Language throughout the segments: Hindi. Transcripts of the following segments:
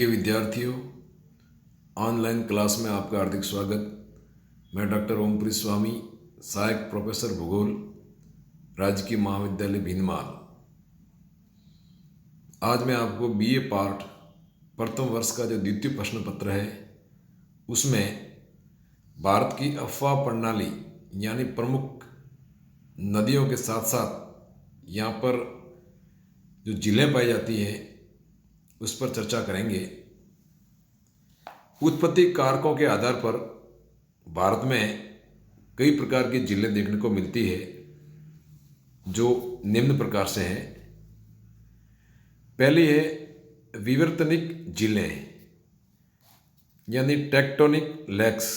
विद्यार्थियों, ऑनलाइन क्लास में आपका हार्दिक स्वागत। मैं डॉक्टर ओमप्रीत स्वामी, सहायक प्रोफेसर भूगोल, राजकीय महाविद्यालय भीनमाल। आज मैं आपको बीए पार्ट प्रथम वर्ष का जो द्वितीय प्रश्न पत्र है उसमें भारत की अफवाह प्रणाली यानी प्रमुख नदियों के साथ साथ यहाँ पर जो जिलें पाई जाती हैं उस पर चर्चा करेंगे। उत्पत्ति कारकों के आधार पर भारत में कई प्रकार की जिलें देखने को मिलती है जो निम्न प्रकार से हैं। पहली है विवर्तनिक जिलें यानी टेक्टोनिक लेक्स।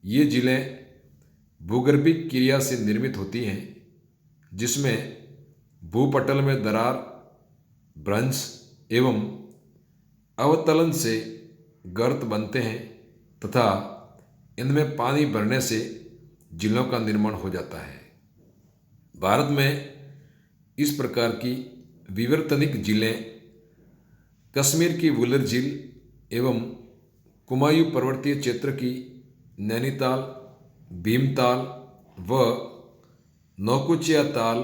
ये जिलें भूगर्भिक क्रिया से निर्मित होती हैं जिसमें भूपटल में दरार, भ्रंश एवं अवतलन से गर्त बनते हैं तथा इनमें पानी भरने से झीलों का निर्माण हो जाता है। भारत में इस प्रकार की विवर्तनिक झीलें कश्मीर की वुलर झील एवं कुमायूं पर्वतीय क्षेत्र की नैनीताल, भीमताल व नौकुचिया ताल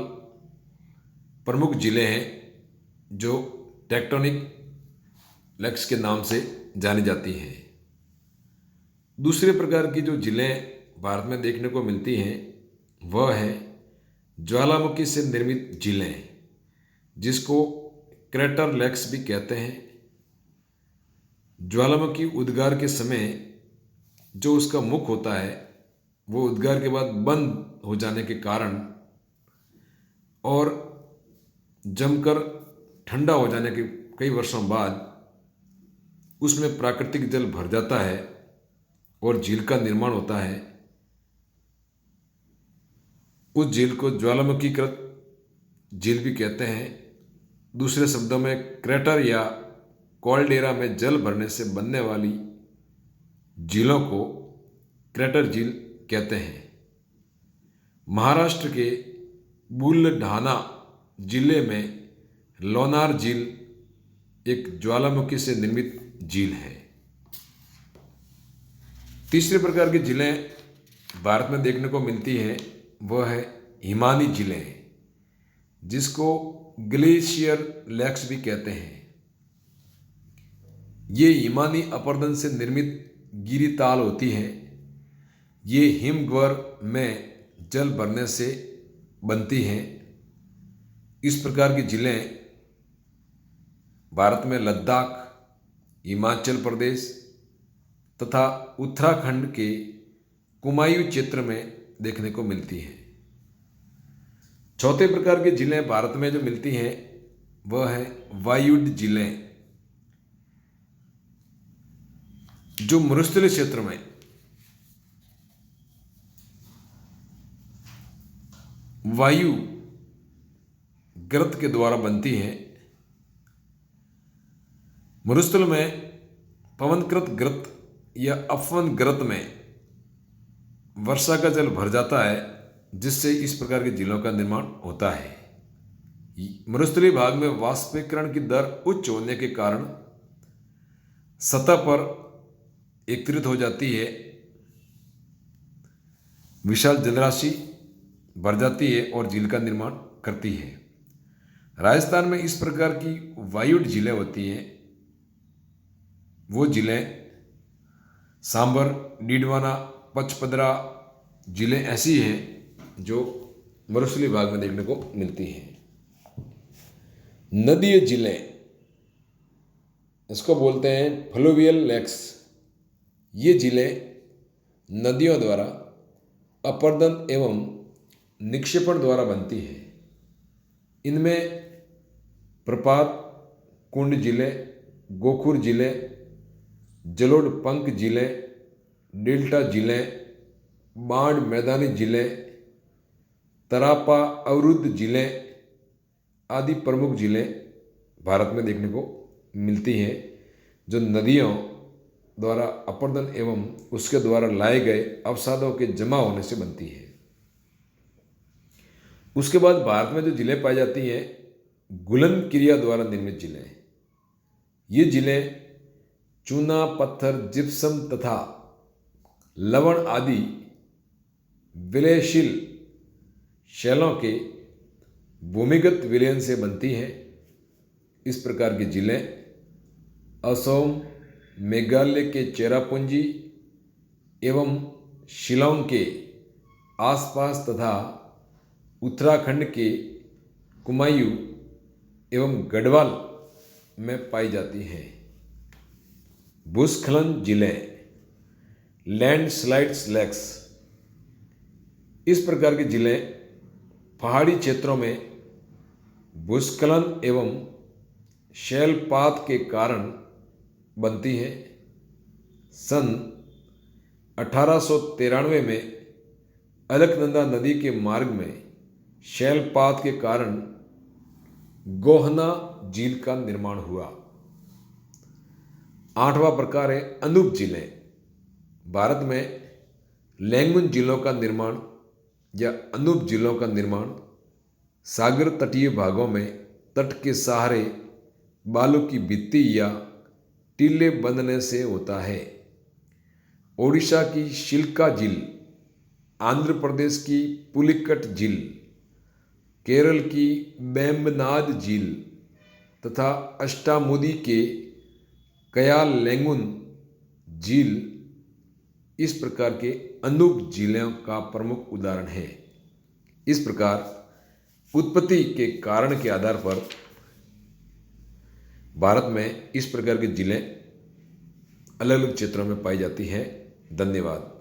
प्रमुख जिले हैं जो टेक्टोनिक लेक्स के नाम से जानी जाती हैं। दूसरे प्रकार की जो जिलें भारत में देखने को मिलती हैं वह है ज्वालामुखी से निर्मित जिलें, जिसको क्रेटर लेक्स भी कहते हैं। ज्वालामुखी उद्गार के समय जो उसका मुख होता है वो उद्गार के बाद बंद हो जाने के कारण और जमकर ठंडा हो जाने के कई वर्षों बाद उसमें प्राकृतिक जल भर जाता है और झील का निर्माण होता है। उस झील को ज्वालामुखीकृत झील भी कहते हैं। दूसरे शब्दों में क्रेटर या कॉल्डेरा में जल भरने से बनने वाली झीलों को क्रेटर झील कहते हैं। महाराष्ट्र के बुलढाना जिले में लोनार झील एक ज्वालामुखी से निर्मित झील है। तीसरे प्रकार की झीलें भारत में देखने को मिलती हैं वह है हिमानी झीलें, जिसको ग्लेशियर लेक्स भी कहते हैं। ये हिमानी अपर्दन से निर्मित गिरिताल होती हैं। ये हिमग्वर में जल भरने से बनती हैं। इस प्रकार की झीलें भारत में लद्दाख, हिमाचल प्रदेश तथा उत्तराखंड के कुमायूं क्षेत्र में देखने को मिलती हैं। चौथे प्रकार की झीलें भारत में जो मिलती हैं वह है वायुड झीलें, जो मरुस्थलीय क्षेत्र में वायु गर्त के द्वारा बनती हैं। मरुस्थल में पवनकृत गर्त या अपवन गर्त में वर्षा का जल भर जाता है, जिससे इस प्रकार की झीलों का निर्माण होता है। मरुस्थलीय भाग में वाष्पीकरण की दर उच्च होने के कारण सतह पर एकत्रित हो जाती है, विशाल जलराशि भर जाती है और झील का निर्माण करती है। राजस्थान में इस प्रकार की वायुड झीलें होती हैं। वो झीलें सांबर, डीडवाना, पचपदरा झीलें ऐसी हैं जो मरुस्थलीय भाग में देखने को मिलती हैं। नदीय झीलें, इसको बोलते हैं फ्लूवियल लेक्स। ये झीलें नदियों द्वारा अपर्दन एवं निक्षेपण द्वारा बनती हैं। इनमें प्रपात, कुंड झीलें, गोखुर झीलें, जलोढ़ झीलें, डेल्टा झीलें, बाढ़ मैदानी झीलें, तरापा अवरुद्ध झीलें आदि प्रमुख झीलें भारत में देखने को मिलती हैं, जो नदियों द्वारा अपर्दन एवं उसके द्वारा लाए गए अवसादों के जमा होने से बनती है। उसके बाद भारत में जो झीलें पाई जाती हैं गुलन क्रिया द्वारा निर्मित झीलें। ये झीलें चूना, पत्थर, जिप्सम तथा लवण आदि विलयशील शैलों के भूमिगत विलयन से बनती हैं। इस प्रकार की झीलें असोम, मेघालय के चेरापूंजी एवं शिलांग के आसपास तथा उत्तराखंड के कुमायूं एवं गढ़वाल में पाई जाती हैं। भूस्खलन झीलें, लैंडस्लाइड्स लेक्स। इस प्रकार की झीलें पहाड़ी क्षेत्रों में भूस्खलन एवं शैलपात के कारण बनती हैं। सन 1893 में अलकनंदा नदी के मार्ग में शैलपात के कारण गोहना झील का निर्माण हुआ। 8वां प्रकार है अनूप झीलें। भारत में लैंगुन झीलों का निर्माण या अनूप झीलों का निर्माण सागर तटीय भागों में तट के सहारे बालू की भित्ति या टीले बंधने से होता है। ओडिशा की शिल्का झील, आंध्र प्रदेश की पुलिकट झील, केरल की वेम्बनाड झील तथा अष्टामुदी के कयालेंगुन झील इस प्रकार के अनूप झीलों का प्रमुख उदाहरण है। इस प्रकार उत्पत्ति के कारण के आधार पर भारत में इस प्रकार की झीलें अलग अलग क्षेत्रों में पाई जाती हैं। धन्यवाद।